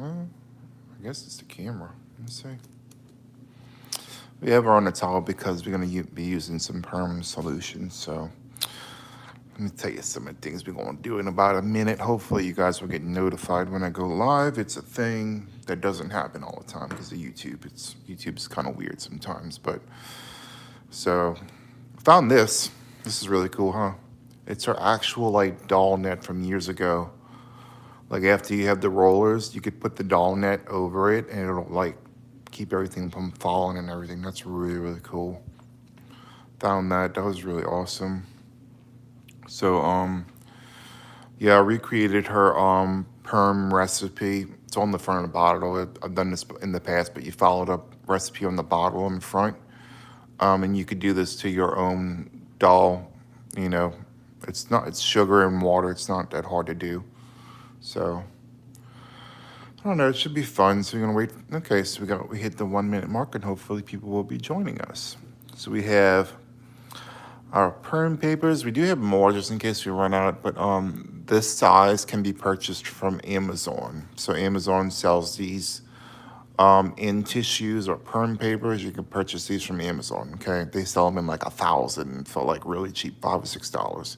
I guess it's the camera. Let's see. We have her on the towel because we're going to be using some perm solution. So let me tell you some of the things we're going to do in about a minute. Hopefully you guys will get notified when I go live. It's a thing that doesn't happen all the time because of YouTube. YouTube's kind of weird sometimes. But so I found this. This is really cool, huh? It's her actual like doll net from years ago. Like after you have the rollers, you could put the doll net over it and it'll like keep everything from falling and everything. That's really, really cool. Found that. That was really awesome. So, yeah, I recreated her perm recipe. It's on the front of the bottle. I've done this in the past, but you followed up recipe on the bottle in front. And you could do this to your own doll. You know, it's sugar and water. It's not that hard to do. So I don't know, it should be fun. So we're gonna wait. Okay, so we hit the 1 minute mark and hopefully people will be joining us. So we have our perm papers. We do have more just in case we run out, but this size can be purchased from Amazon. So Amazon sells these in tissues or perm papers. You can purchase these from Amazon, okay? They sell them in like 1,000 for like really cheap, $5 or $6.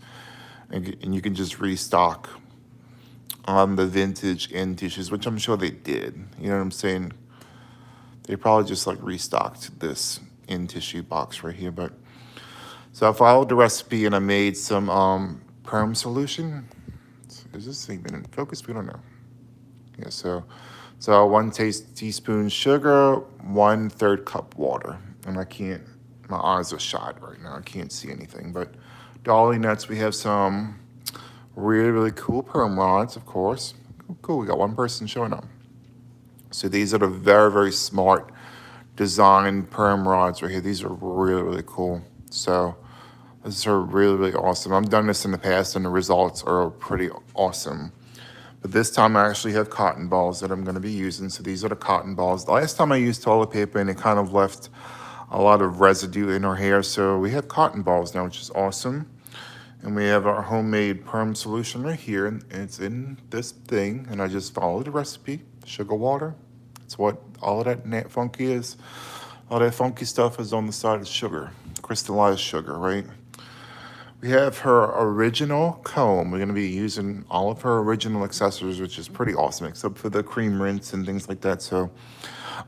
And you can just restock on the vintage end tissues, which I'm sure they did. You know what I'm saying? They probably just like restocked this end tissue box right here. But so I followed the recipe and I made some perm solution. Is this even in focus? We don't know. Yeah, so 1 teaspoon sugar, 1/3 cup water. And my eyes are shot right now. I can't see anything. But dolly nuts, we have some really, really cool perm rods, of course. Cool, we got one person showing up. So these are the very, very smart design perm rods right here. These are really, really cool. So these are really, really awesome. I've done this in the past and the results are pretty awesome. But this time I actually have cotton balls that I'm gonna be using. So these are the cotton balls. The last time I used toilet paper and it kind of left a lot of residue in our hair. So we have cotton balls now, which is awesome. And we have our homemade perm solution right here, and it's in this thing, and I just followed the recipe, sugar water. It's what all of that funky is. All that funky stuff is on the side of sugar, crystallized sugar, right? We have her original comb. We're gonna be using all of her original accessories, which is pretty awesome, except for the cream rinse and things like that. So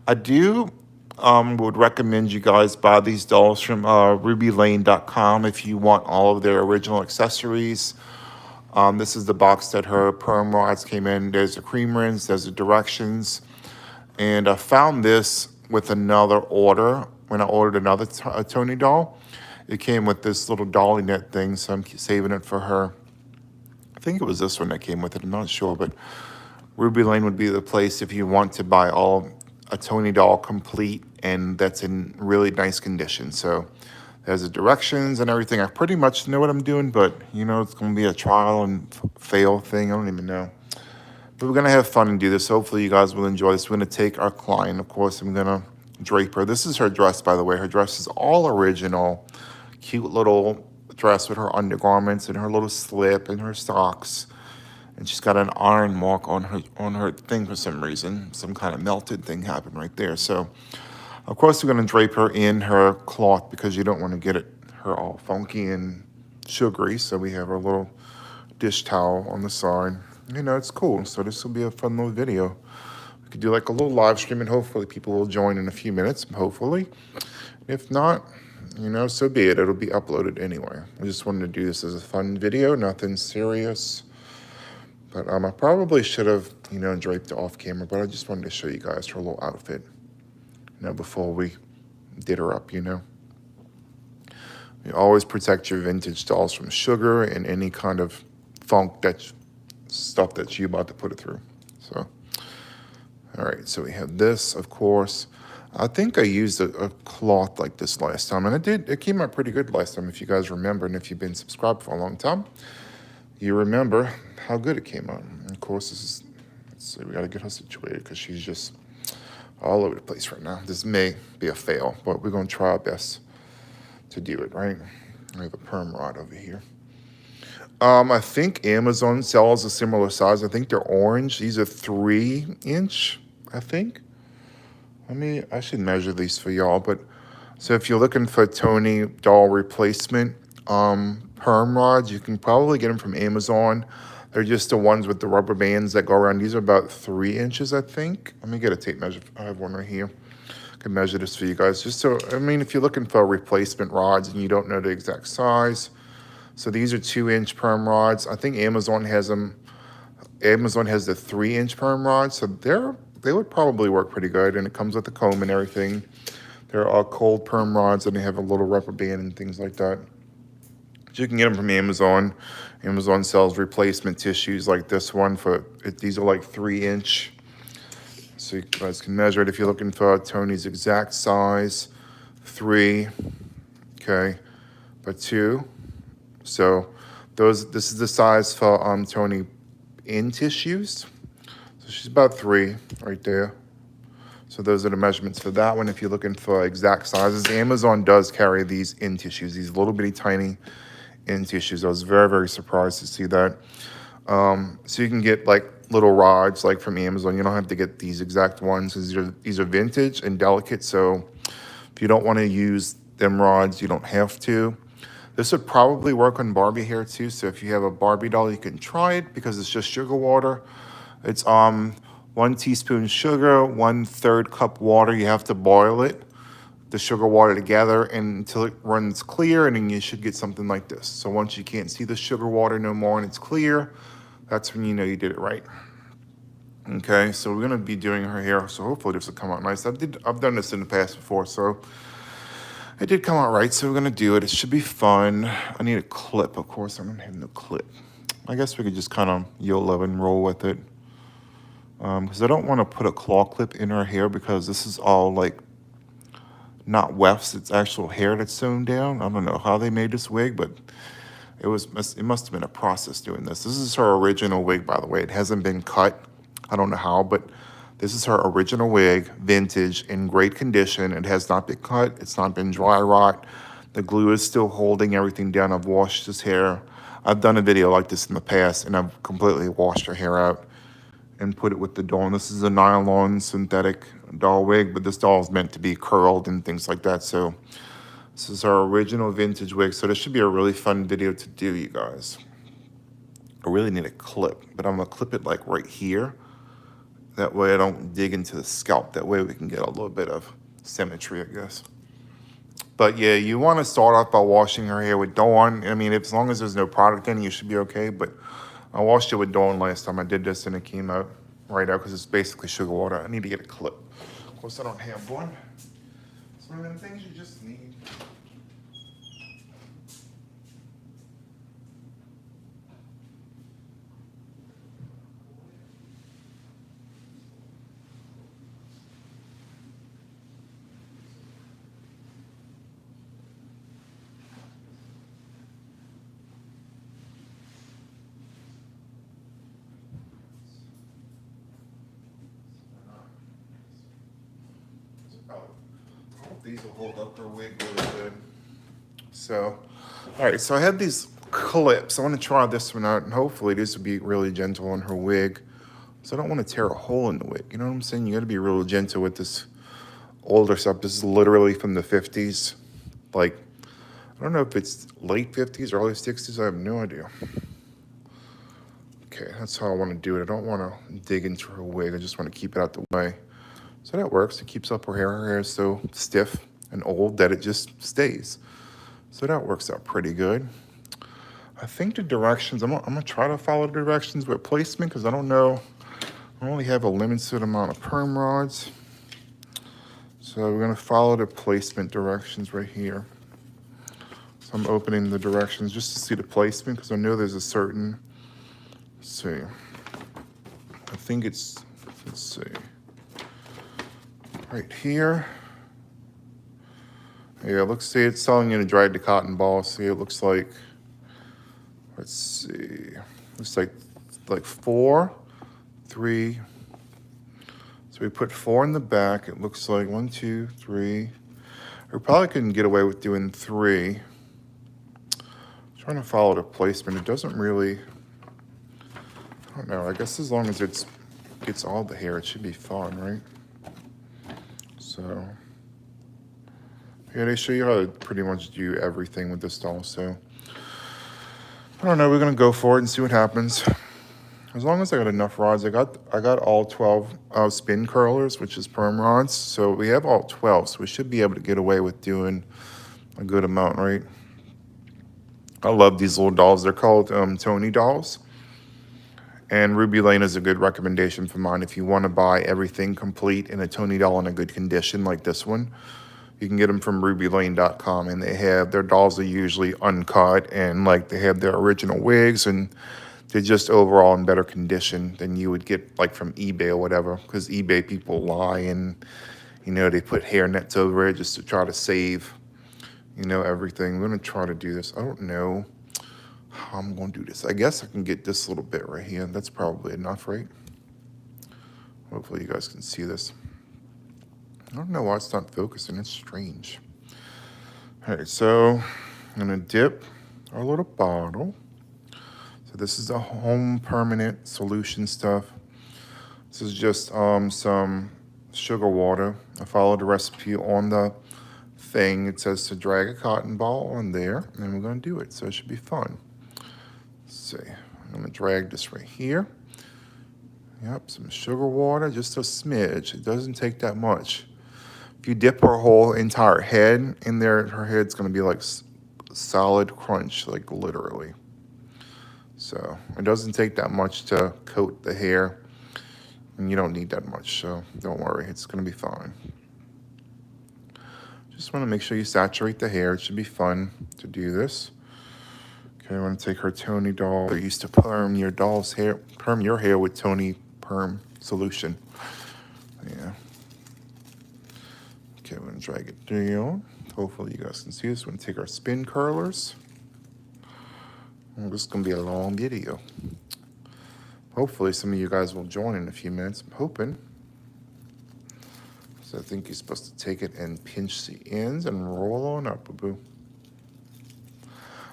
I do would recommend you guys buy these dolls from rubylane.com if you want all of their original accessories. This is the box that her perm rods came in. There's a cream rinse, there's the directions. And I found this with another order when I ordered another Toni doll. It came with this little dolly net thing, so I'm saving it for her. I think it was this one that came with it, I'm not sure, but Ruby Lane would be the place if you want to buy a Toni doll complete and that's in really nice condition. So there's the directions and everything. I pretty much know what I'm doing, but you know, it's gonna be a trial and fail thing. I don't even know. But we're gonna have fun and do this. Hopefully you guys will enjoy this. We're gonna take our client, of course, I'm gonna drape her. This is her dress, by the way. Her dress is all original. Cute little dress with her undergarments and her little slip and her socks. And she's got an iron mark on her thing for some reason. Some kind of melted thing happened right there. So, of course, we're going to drape her in her cloth because you don't want to get her all funky and sugary. So we have our little dish towel on the side. You know, it's cool. So this will be a fun little video. We could do like a little live stream and hopefully people will join in a few minutes, hopefully. If not, you know, so be it. It'll be uploaded anyway. I just wanted to do this as a fun video, nothing serious. But I probably should have, you know, draped it off camera, but I just wanted to show you guys her little outfit, you know, before we did her up, you know. You always protect your vintage dolls from sugar and any kind of stuff that you're about to put it through. So, all right, so we have this, of course. I think I used a cloth like this last time, and it came out pretty good last time, if you guys remember, and if you've been subscribed for a long time, you remember how good it came out. And of course, let's see, we gotta get her situated because she's just all over the place right now. This may be a fail, but we're gonna try our best to do it, right? I have a perm rod over here. I think Amazon sells a similar size. I think they're orange. These are 3 inch, I think. I should measure these for y'all, but so if you're looking for Toni doll replacement perm rods, you can probably get them from Amazon. They're just the ones with the rubber bands that go around. These are about 3 inches, I think. Let me get a tape measure. I have one right here. I can measure this for you guys. Just so, if you're looking for replacement rods and you don't know the exact size. So these are 2 inch perm rods. I think Amazon has them. Amazon has the 3 inch perm rods. So they would probably work pretty good. And it comes with the comb and everything. They're all cold perm rods and they have a little rubber band and things like that. So you can get them from Amazon. Amazon sells replacement tissues like this one these are like 3 inch. So you guys can measure it if you're looking for Toni's exact size. 3, okay, by 2. So this is the size for Toni in tissues. So she's about 3 right there. So those are the measurements for that one. If you're looking for exact sizes, Amazon does carry these in tissues, these little bitty tiny in tissues. I was very, very surprised to see that. So you can get like little rods like from Amazon. You don't have to get these exact ones because these are vintage and delicate. So if you don't want to use them rods, you don't have to. This would probably work on Barbie hair too. So if you have a Barbie doll, you can try it because it's just sugar water. It's 1 teaspoon sugar, 1/3 cup water. You have to boil it, the sugar water together until it runs clear, and then you should get something like this. So once you can't see the sugar water no more and it's clear, that's when you know you did it right. Okay, so we're gonna be doing her hair. So hopefully this will come out nice. I've done this in the past before, so it did come out right. So we're gonna do it. It should be fun. I need a clip, of course. I don't have no clip. I guess we could just kind of YOLO and roll with it. Because I don't want to put a claw clip in her hair because this is all like not wefts, it's actual hair that's sewn down. I don't know how they made this wig, but it must have been a process doing this. This is her original wig, by the way. It hasn't been cut. I don't know how, but this is her original wig, vintage, in great condition. It has not been cut. It's not been dry rot. The glue is still holding everything down. I've washed this hair. I've done a video like this in the past, and I've completely washed her hair out and put it with the doll. And this is a nylon synthetic doll wig, but this doll is meant to be curled and things like that. So this is our original vintage wig. So this should be a really fun video to do, you guys. I really need a clip, but I'm gonna clip it like right here. That way I don't dig into the scalp. That way we can get a little bit of symmetry, I guess. But yeah, you want to start off by washing her hair with Dawn. As long as there's no product in it, you should be okay. But I washed it with Dawn last time I did this, and it came out right out because it's basically sugar water. I need to get a clip. Of course, I don't have one. It's one of them things you just need. I hope these will hold up her wig really good. So, all right, so I had these clips. I want to try this one out, and hopefully this will be really gentle on her wig. So I don't want to tear a hole in the wig. You know what I'm saying? You got to be real gentle with this older stuff. This is literally from the 50s. Like, I don't know if it's late 50s or early 60s. I have no idea. Okay, that's how I want to do it. I don't want to dig into her wig. I just want to keep it out the way. So that works. It keeps up her hair. Her hair is so stiff and old that it just stays. So that works out pretty good. I think the directions, I'm gonna try to follow the directions with placement because I don't know. I only have a limited amount of perm rods. So we're gonna follow the placement directions right here. So I'm opening the directions just to see the placement because I know there's a certain, let's see. I think it's, let's see. Right here. Yeah, let's see, it's telling you to drag the cotton ball. See, it looks like, let's see, looks like 4, 3. So we put 4 in the back. It looks like 1, 2, 3. We probably couldn't get away with doing 3. Trying Trying to follow the placement. It doesn't really, I don't know. I guess as long as it gets all the hair, it should be fine, right? So, yeah, they show you how to pretty much do everything with this doll. So, I don't know. We're gonna go for it and see what happens. As long as I got enough rods, I got all 12 spin curlers, which is perm rods. So we have all 12, so we should be able to get away with doing a good amount, right? I love these little dolls. They're called Toni dolls. And Ruby Lane is a good recommendation for mine. If you want to buy everything complete in a Toni doll in a good condition like this one, you can get them from rubylane.com. And their dolls are usually uncut, and like they have their original wigs, and they're just overall in better condition than you would get like from eBay or whatever. Because eBay people lie, and they put hair nets over it just to try to save everything. I'm gonna try to do this. I don't know how I'm gonna do this. I guess I can get this little bit right here. That's probably enough, right? Hopefully you guys can see this. I don't know why it's not focusing. It's strange. All right, so I'm gonna dip our little bottle. So this is the home permanent solution stuff. This is just some sugar water. I followed the recipe on the thing. It says to drag a cotton ball on there, and we're gonna do it. So it should be fun. Let's see, I'm gonna drag this right here. Yep, some sugar water, just a smidge. It doesn't take that much. If you dip her whole entire head in there, her head's gonna be like solid crunch, like literally. So it doesn't take that much to coat the hair, and you don't need that much, so don't worry, it's gonna be fine. Just wanna make sure you saturate the hair. It should be fun to do this. Okay, I wanna take her Toni doll. They used to perm your hair with Toni perm solution. Yeah. Okay, I'm gonna drag it down. Hopefully you guys can see this. We're gonna take our spin curlers. And this is gonna be a long video. Hopefully some of you guys will join in a few minutes. I'm hoping. So I think you're supposed to take it and pinch the ends and roll on up, boo-boo.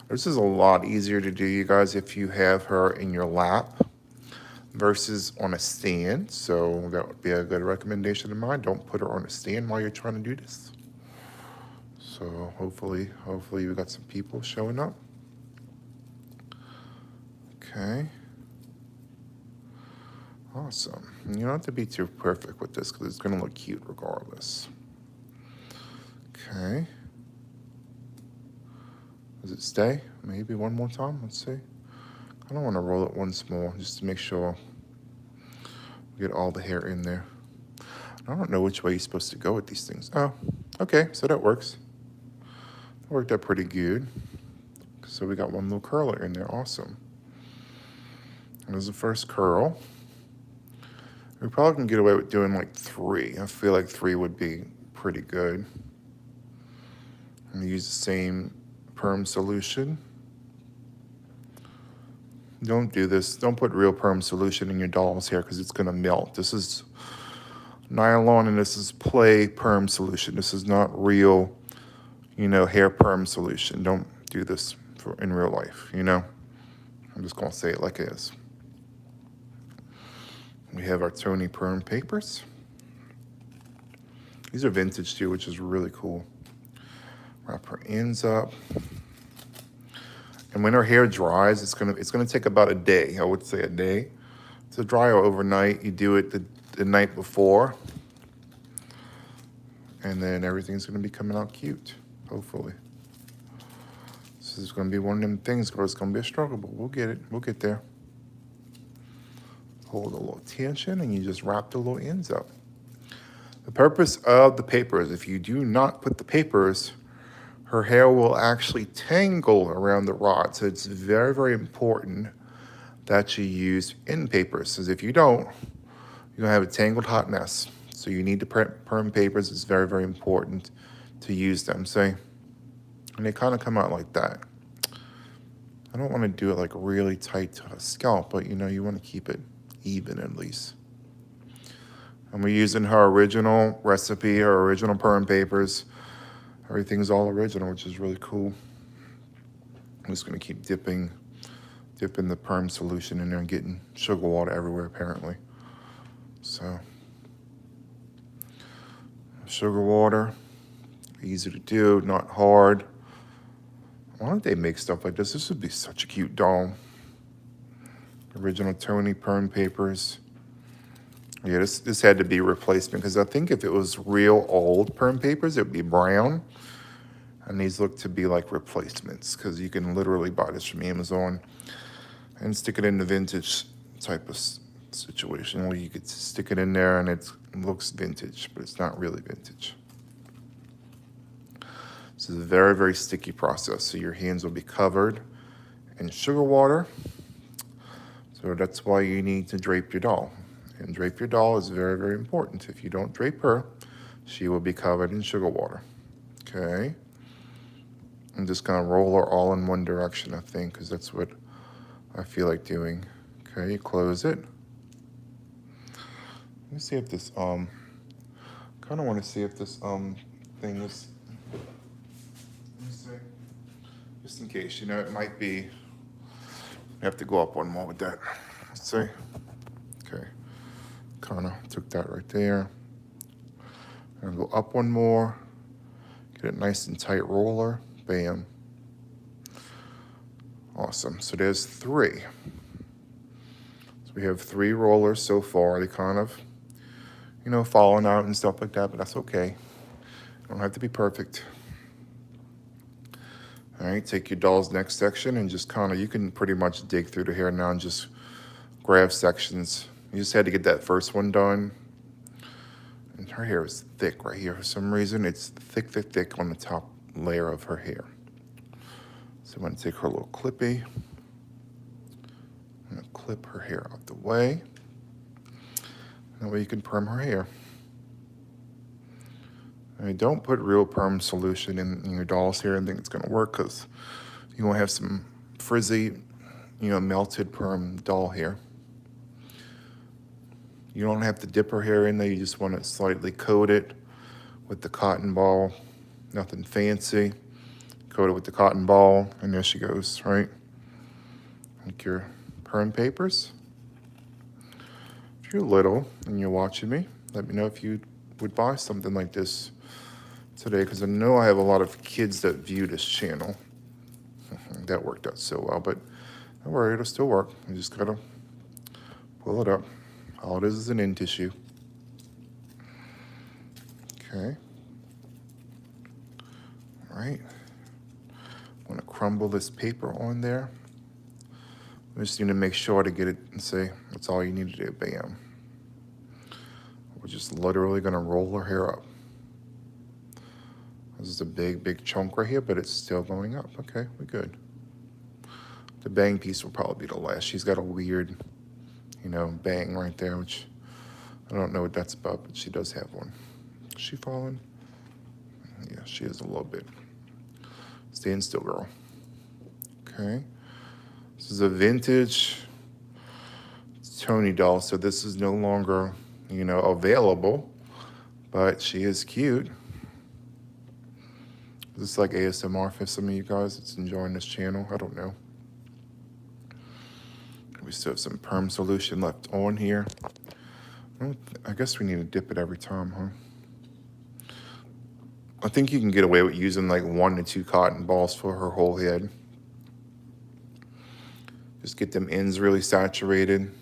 This is a lot easier to do, you guys, if you have her in your lap versus on a stand. So that would be a good recommendation of mine. Don't put her on a stand while you're trying to do this. So hopefully we got some people showing up. Okay. Awesome. You don't have to be too perfect with this because it's going to look cute regardless. Okay. Does it stay? Maybe one more time. Let's see. I don't want to roll it once more just to make sure we get all the hair in there. I don't know which way you're supposed to go with these things. Oh, okay. So that works. That worked out pretty good. So we got one little curler in there. Awesome. There's the first curl. We probably can get away with doing like 3. I feel like 3 would be pretty good. I'm gonna use the same perm solution. Don't do this. Don't put real perm solution in your doll's hair because it's gonna melt. This is nylon and this is play perm solution. This is not real, hair perm solution. Don't do this in real life, I'm just gonna say it like it is. We have our Toni perm papers. These are vintage too, which is really cool. Wrap her ends up. And when her hair dries, it's gonna take about a day. I would say a day to dry her overnight. You do it the night before, and then everything's gonna be coming out cute, hopefully. This is gonna be one of them things where it's gonna be a struggle, but we'll get it. We'll get there. Hold a little tension, and you just wrap the little ends up. The purpose of the papers, if you do not put the papers, her hair will actually tangle around the rod. So it's very, very important that you use end papers. Because if you don't, you're gonna have a tangled hot mess. So you need the perm papers. It's very, very important to use them. See? And they kind of come out like that. I don't want to do it like really tight to the scalp, but you want to keep it even at least. And we're using her original recipe, her original perm papers. Everything's all original, which is really cool. I'm just gonna keep dipping the perm solution in there and getting sugar water everywhere apparently. So sugar water, easy to do, not hard. Why don't they make stuff like this? This would be such a cute doll. Original Toni perm papers. Yeah, this had to be a replacement because I think if it was real old perm papers, it would be brown. And these look to be like replacements because you can literally buy this from Amazon and stick it in the vintage type of situation where you could stick it in there and it looks vintage, but it's not really vintage. This is a very, very sticky process. So your hands will be covered in sugar water. So that's why you need to drape your doll. And drape your doll is very, very important. If you don't drape her, she will be covered in sugar water. Okay. I'm just gonna roll her all in one direction, I think, because that's what I feel like doing. Okay, you close it. Let me see if this, kind of want to see if this, thing is, let me see, just in case, you know, it might be, you have to go up one more with that. Let's see. Okay, kind of took that right there. And go up one more, get it nice and tight roller, bam. Awesome, so there's 3. So we have 3 rollers so far. They kind of, you know, falling out and stuff like that, but that's okay. Don't have to be perfect. All right, take your doll's next section and just kind of, you can pretty much dig through the hair now and just grab sections. You just had to get that first one done. And her hair is thick right here. For some reason, it's thick, thick, thick on the top layer of her hair. So I'm gonna take her little clippy. I'm gonna clip her hair out the way. That way you can perm her hair. I mean, don't put real perm solution in your doll's hair and think it's gonna work because you won't have some frizzy, you know, melted perm doll hair. You don't have to dip her hair in there, you just want to slightly coat it with the cotton ball. Nothing fancy. Coat it with the cotton ball, and there she goes, right? Like your perm papers. If you're little and you're watching me, let me know if you would buy something like this today, because I know I have a lot of kids that view this channel. That worked out so well, but don't worry, it'll still work. You just gotta pull it up. All it is an end tissue. Okay. All right. I'm gonna crumble this paper on there. We just need to make sure to get it and say, that's all you need to do, bam. We're just literally gonna roll her hair up. This is a big, big chunk right here, but it's still going up. Okay, we're good. The bang piece will probably be the last. She's got a weird, you know, bang right there, which I don't know what that's about, but she does have one. Is she falling? Yeah, she is a little bit. Stand still, girl. Okay. This is a vintage Toni doll, so this is no longer, you know, available, but she is cute. Is this like ASMR for some of you guys that's enjoying this channel? I don't know. We still have some perm solution left on here. I guess we need to dip it every time, huh? I think you can get away with using like 1 to 2 cotton balls for her whole head. Just get them ends really saturated.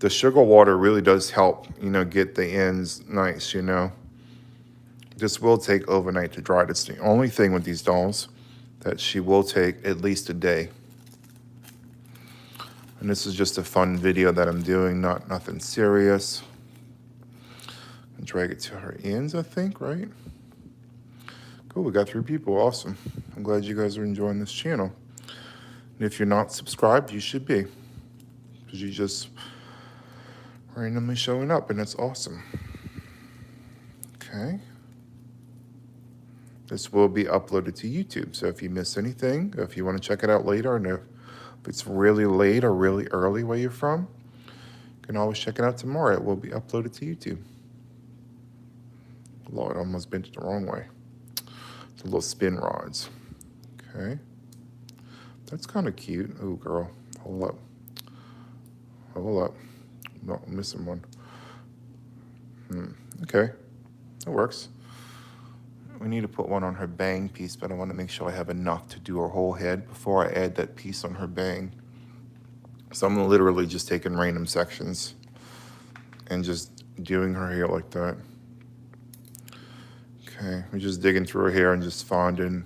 The sugar water really does help, you know, get the ends nice, you know. This will take overnight to dry. That's the only thing with these dolls, that she will take at least a day. And this is just a fun video that I'm doing, nothing serious. And drag it to her ends, I think, right? Cool, we got 3 people, awesome. I'm glad you guys are enjoying this channel. And if you're not subscribed, you should be, because you just randomly showing up, and that's awesome. Okay. This will be uploaded to YouTube, so if you miss anything, if you want to check it out later, and if it's really late or really early where you're from, you can always check it out tomorrow. It will be uploaded to YouTube. Lord, I almost bent it the wrong way. It's a little spin rods. Okay. That's kind of cute. Oh, girl. Hold up. Hold up. No, I'm missing one. Okay. That works. We need to put one on her bang piece, but I want to make sure I have enough to do her whole head before I add that piece on her bang. So I'm literally just taking random sections and just doing her hair like that. Okay, we're just digging through her hair and just finding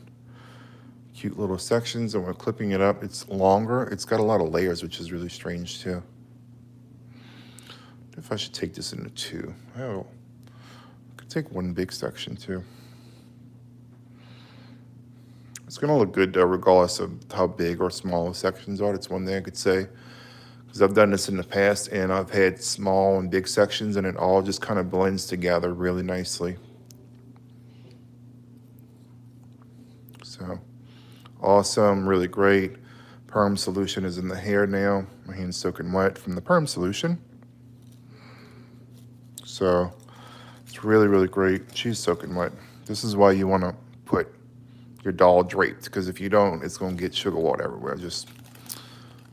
cute little sections, and we're clipping it up. It's longer. It's got a lot of layers, which is really strange too. If I should take this into two. Oh, I could take one big section too. It's gonna look good regardless of how big or small the sections are. That's one thing I could say, because I've done this in the past and I've had small and big sections and it all just kind of blends together really nicely. So awesome, really great. Perm solution is in the hair now. My hand's soaking wet from the perm solution. So it's really, really great. She's soaking wet. This is why you want to put your doll draped, because if you don't, it's going to get sugar water everywhere. Just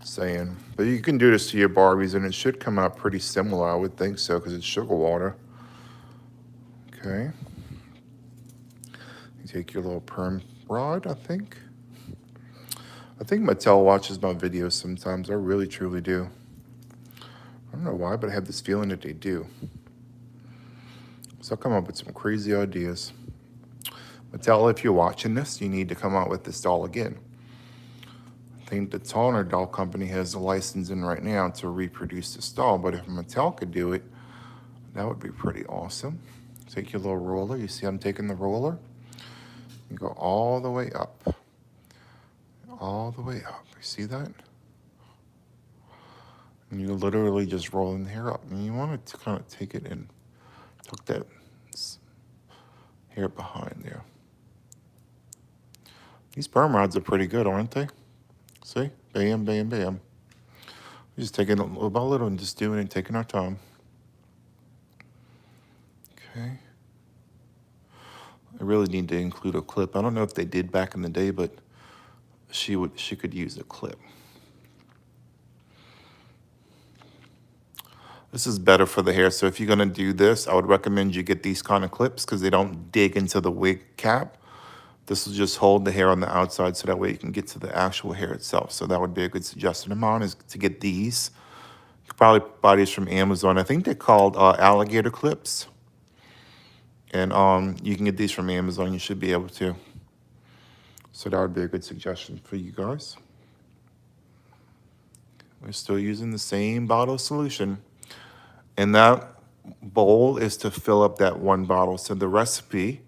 saying. But you can do this to your Barbies, and it should come out pretty similar. I would think so, because it's sugar water. Okay. You take your little perm rod, I think. I think Mattel watches my videos sometimes. I really, truly do. I don't know why, but I have this feeling that they do. So I'll come up with some crazy ideas. Mattel, if you're watching this, you need to come out with this doll again. I think the Toni doll company has a license in right now to reproduce this doll, but if Mattel could do it, that would be pretty awesome. Take your little roller. You see I'm taking the roller? You go all the way up. All the way up. You see that? And you're literally just rolling the hair up. And you want to kind of take it and tuck that hair behind there. These perm rods are pretty good, aren't they? See? Bam, bam, bam. We're just taking it little by little and just doing it, taking our time. Okay. I really need to include a clip. I don't know if they did back in the day, but she could use a clip. This is better for the hair. So if you're gonna do this, I would recommend you get these kind of clips because they don't dig into the wig cap. This will just hold the hair on the outside so that way you can get to the actual hair itself. So that would be a good suggestion of mine, is to get these. You could probably buy these from Amazon. I think they're called alligator clips. And you can get these from Amazon. You should be able to. So that would be a good suggestion for you guys. We're still using the same bottle solution. And that bowl is to fill up that one bottle. So the recipe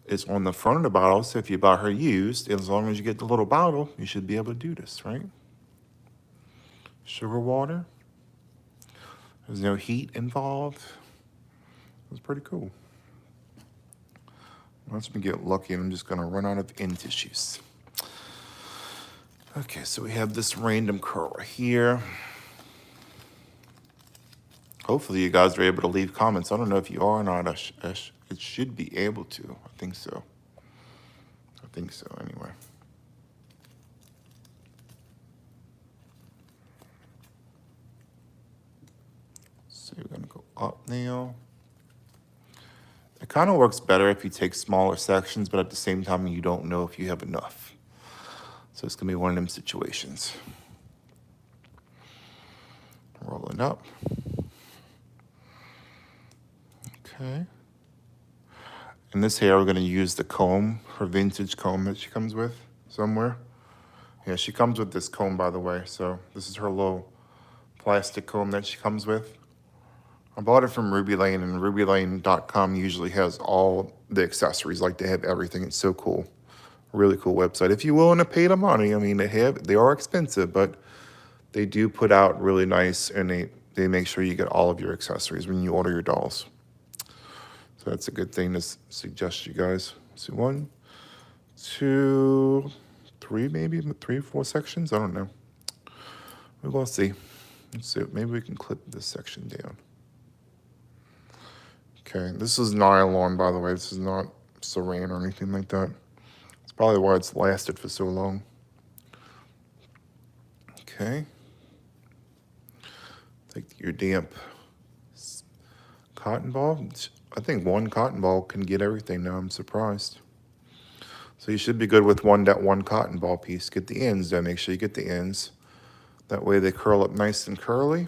is on the front of the bottle. So if you buy her used, as long as you get the little bottle, you should be able to do this, right? Sugar water. There's no heat involved. It's pretty cool. Once we get lucky, and I'm just gonna run out of end tissues. Okay, so we have this random curl right here. Hopefully you guys are able to leave comments. I don't know if you are or not. It should be able to. I think so. I think so, anyway. So we're gonna go up now. It kind of works better if you take smaller sections, but at the same time, you don't know if you have enough. So it's gonna be one of them situations. Rolling up. Okay. In this hair, we're gonna use the comb, her vintage comb that she comes with somewhere. Yeah, she comes with this comb, by the way. So this is her little plastic comb that she comes with. I bought it from Ruby Lane, and rubylane.com usually has all the accessories. Like, they have everything. It's so cool. Really cool website. If you're willing to pay the money, I mean, they are expensive, but they do put out really nice, and they make sure you get all of your accessories when you order your dolls. So that's a good thing to suggest you guys. So 1, 2, 3, maybe 3 or 4 sections. I don't know. We'll see. Let's see. Maybe we can clip this section down. Okay, this is nylon, by the way. This is not saran or anything like that. It's probably why it's lasted for so long. Okay. Take your damp cotton ball. I think one cotton ball can get everything now. I'm surprised. So you should be good with that one cotton ball piece. Get the ends though. Make sure you get the ends. That way they curl up nice and curly.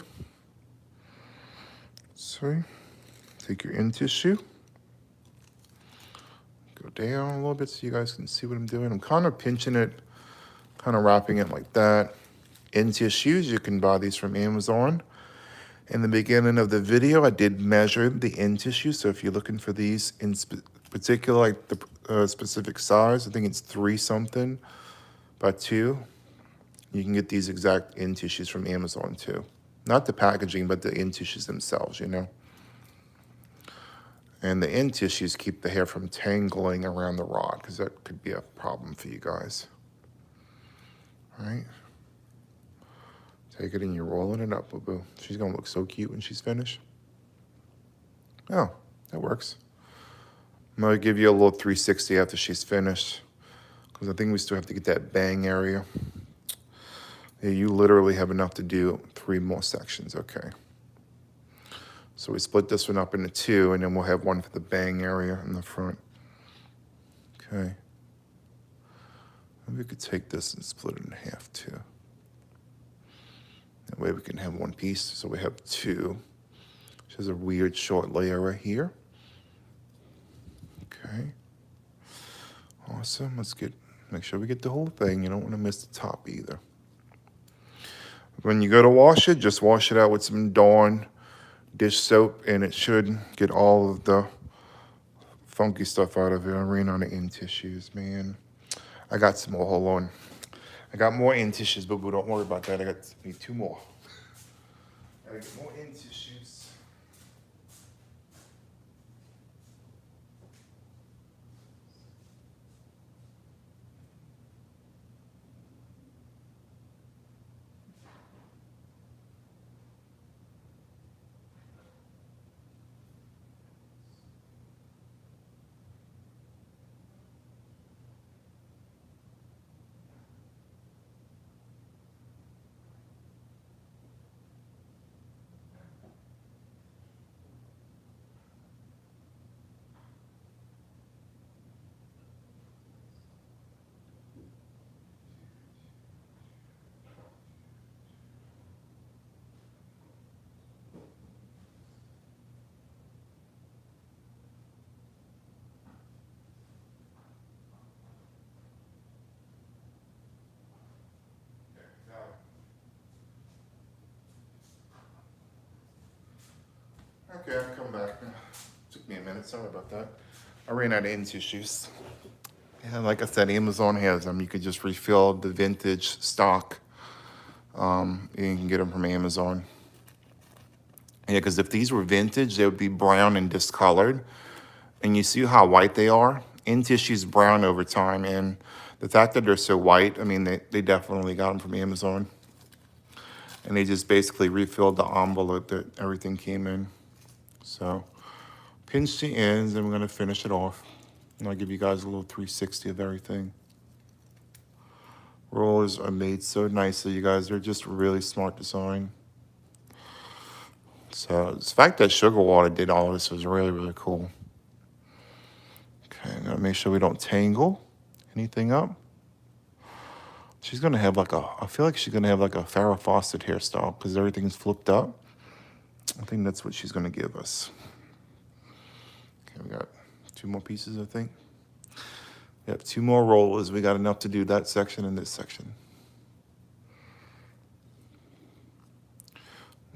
So take your end tissue. Go down a little bit so you guys can see what I'm doing. I'm kind of pinching it, kind of wrapping it like that. End tissues, you can buy these from Amazon. In the beginning of the video, I did measure the end tissue. So if you're looking for these in particular, like the specific size, I think it's 3 something by 2. You can get these exact end tissues from Amazon too. Not the packaging, but the end tissues themselves, you know. And the end tissues keep the hair from tangling around the rod, because that could be a problem for you guys. All right. Take it and you're rolling it up, boo-boo. She's gonna look so cute when she's finished. Oh, that works. I'm gonna give you a little 360 after she's finished, because I think we still have to get that bang area. Yeah, you literally have enough to do 3 more sections, okay. So we split this one up into 2, and then we'll have one for the bang area in the front. Okay. Maybe we could take this and split it in half too. That way we can have one piece. So we have 2. Which is a weird short layer right here. Okay. Awesome. Make sure we get the whole thing. You don't want to miss the top either. When you go to wash it, just wash it out with some Dawn dish soap, and it should get all of the funky stuff out of it. I ran on the end tissues, man. I got some more. Hold on. I got more end tissues, but don't worry about that. I need 2 more. I got more end tissues. Okay, I've come back now. Took me a minute, sorry about that. I ran out of end tissues. Yeah, like I said, Amazon has them. You could just refill the vintage stock. You can get them from Amazon. Yeah, because if these were vintage, they would be brown and discolored. And you see how white they are? End tissue's brown over time. And the fact that they're so white, I mean, they definitely got them from Amazon. And they just basically refilled the envelope that everything came in. So pinch the ends, and we're gonna finish it off. And I'll give you guys a little 360 of everything. Rollers are made so nicely, you guys. They're just really smart design. So the fact that Sugar Water did all this was really, really cool. Okay, I'm gonna make sure we don't tangle anything up. She's gonna have I feel like she's gonna have like a Farrah Fawcett hairstyle because everything's flipped up. I think that's what she's gonna give us. Okay, we got 2 more pieces, I think. We have 2 more rollers. We got enough to do that section and this section.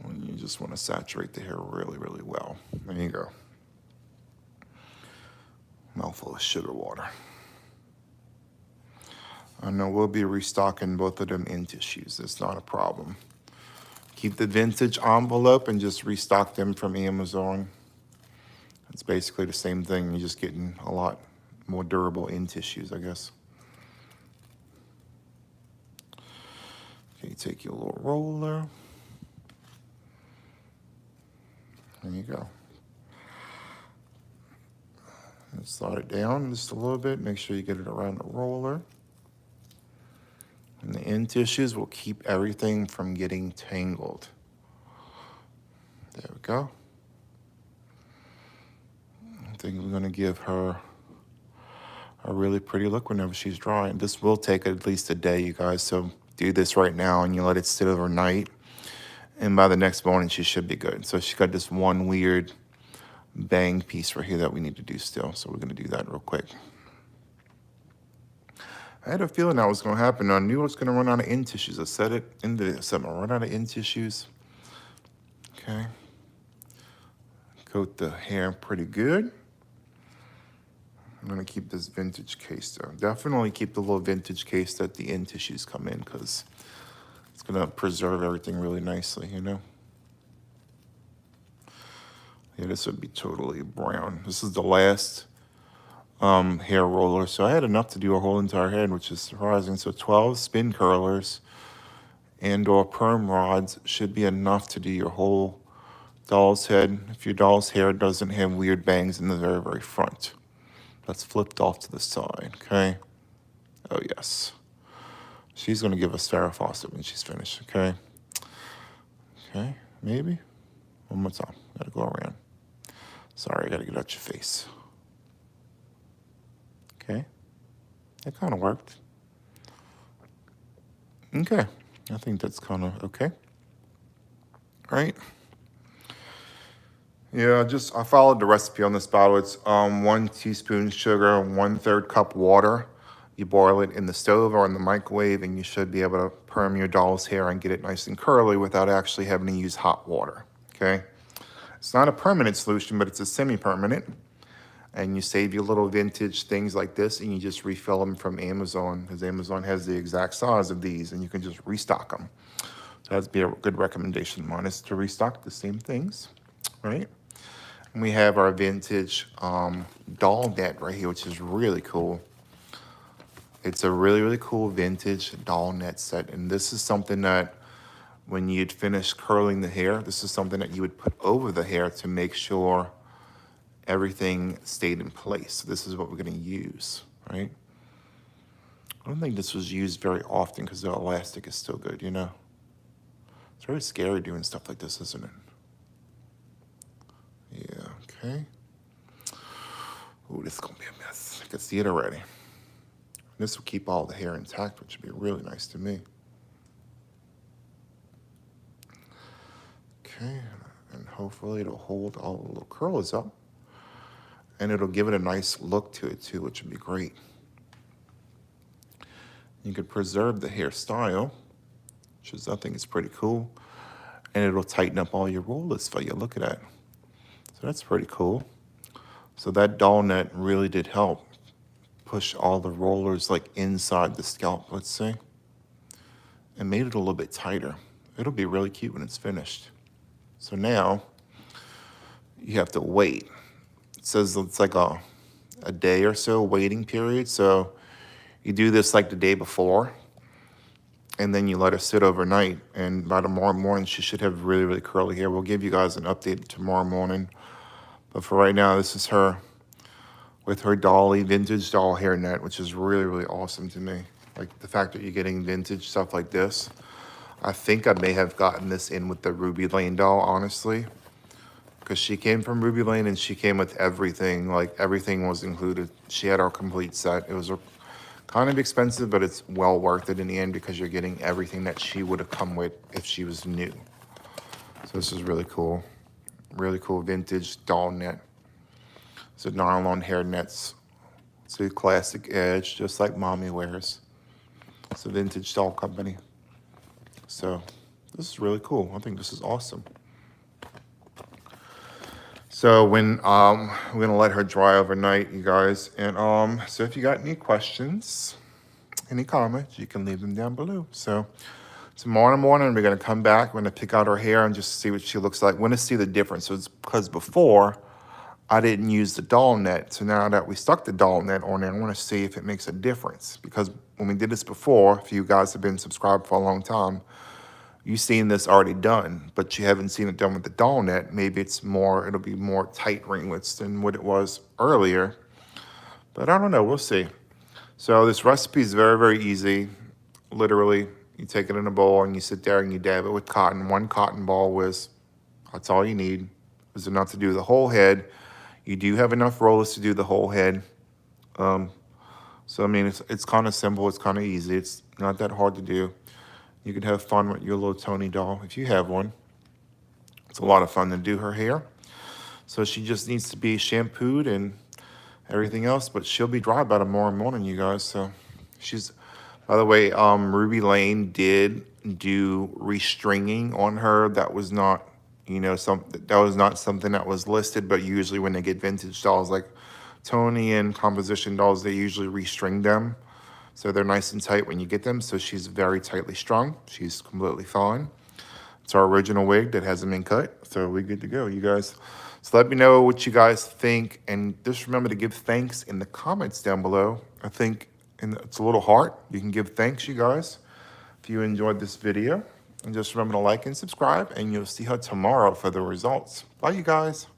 And you just want to saturate the hair really, really well. There you go. Mouthful of sugar water. I know we'll be restocking both of them end tissues. That's not a problem. Keep the vintage envelope and just restock them from Amazon. It's basically the same thing. You're just getting a lot more durable end tissues, I guess. Okay, take your little roller. There you go. And slide it down just a little bit. Make sure you get it around the roller. And the end tissues will keep everything from getting tangled. There we go. I think we're going to give her a really pretty look whenever she's drying. This will take at least a day, you guys, so do this right now and you let it sit overnight. And by the next morning, she should be good. So she got this one weird bang piece right here that we need to do still. So we're going to do that real quick. I had a feeling that was going to happen. I knew I was going to run out of end tissues. I said it in the video. I'm going to run out of end tissues. Okay. Coat the hair pretty good. I'm going to keep this vintage case though. Definitely keep the little vintage case that the end tissues come in because it's going to preserve everything really nicely, you know? Yeah, this would be totally brown. This is the last hair roller. So I had enough to do a whole entire head, which is surprising. So 12 spin curlers and or perm rods should be enough to do your whole doll's head. If your doll's hair doesn't have weird bangs in the very, very front. That's flipped off to the side, okay? Oh, yes. She's going to give us Farrah Fawcett when she's finished, okay? Okay, maybe? One more time. Got to go around. Sorry, I got to get out your face. Okay. That kind of worked. Okay. I think that's kind of okay. Right? Yeah, I followed the recipe on this bottle. It's 1 teaspoon sugar, 1/3 cup water. You boil it in the stove or in the microwave, and you should be able to perm your doll's hair and get it nice and curly without actually having to use hot water, okay? It's not a permanent solution, but it's a semi-permanent. And you save your little vintage things like this, and you just refill them from Amazon, because Amazon has the exact size of these, and you can just restock them. So that'd be a good recommendation. Mine is to restock the same things, right? And we have our vintage doll net right here, which is really cool. It's a really, really cool vintage doll net set. And this is something that when you'd finish curling the hair, this is something that you would put over the hair to make sure everything stayed in place. So this is what we're going to use, right? I don't think this was used very often because the elastic is still good, you know? It's very scary doing stuff like this, isn't it? Yeah, okay. Ooh, this is going to be a mess. I can see it already. This will keep all the hair intact, which would be really nice to me. Okay, and hopefully it'll hold all the little curls up. And it'll give it a nice look to it too, which would be great. You could preserve the hairstyle, which is, I think is pretty cool. And it'll tighten up all your rollers for you. Look at that. So that's pretty cool. So that doll net really did help push all the rollers like inside the scalp, let's say, and made it a little bit tighter. It'll be really cute when it's finished. So now you have to wait. It says it's like a day or so waiting period. So you do this like the day before, and then you let her sit overnight. And by tomorrow morning, she should have really, really curly hair. We'll give you guys an update tomorrow morning. But for right now, this is her with her dolly vintage doll hair net, which is really, really awesome to me. Like the fact that you're getting vintage stuff like this. I think I may have gotten this in with the Ruby Lane doll, honestly, because she came from Ruby Lane and she came with everything. Like everything was included. She had our complete set. It was kind of expensive, but it's well worth it in the end because you're getting everything that she would have come with if she was new. So this is really cool. Really cool vintage doll net. It's a nylon hair nets. It's a classic edge, just like mommy wears. It's a vintage doll company. So this is really cool. I think this is awesome. So when we're gonna let her dry overnight, you guys. And so if you got any questions, any comments, you can leave them down below. So tomorrow morning we're gonna come back. We're gonna pick out her hair and just see what she looks like. We're gonna see the difference. So it's because before I didn't use the doll net. So now that we stuck the doll net on there, I want to see if it makes a difference. Because when we did this before, if you guys have been subscribed for a long time, you've seen this already done, but you haven't seen it done with the doll net. Maybe it'll be more tight ringlets than what it was earlier. But I don't know, we'll see. So this recipe is very, very easy. literally, you take it in a bowl and you sit there and you dab it with cotton. One cotton ball that's all you need. Is enough to do the whole head. You do have enough rollers to do the whole head. So I mean, it's kind of simple. It's kind of easy. It's not that hard to do. You can have fun with your little Toni doll if you have one. It's a lot of fun to do her hair. So she just needs to be shampooed and everything else, but she'll be dry by tomorrow morning, you guys. So she's, by the way, Ruby Lane did do restringing on her. That was not, that was not something that was listed, but usually when they get vintage dolls like Toni and composition dolls, they usually restring them. So they're nice and tight when you get them. So she's very tightly strung. She's completely fine. It's our original wig that hasn't been cut. So we're good to go, you guys. So let me know what you guys think. And just remember to give thanks in the comments down below. I think it's a little heart. You can give thanks, you guys, if you enjoyed this video. And just remember to like and subscribe. And you'll see her tomorrow for the results. Bye, you guys.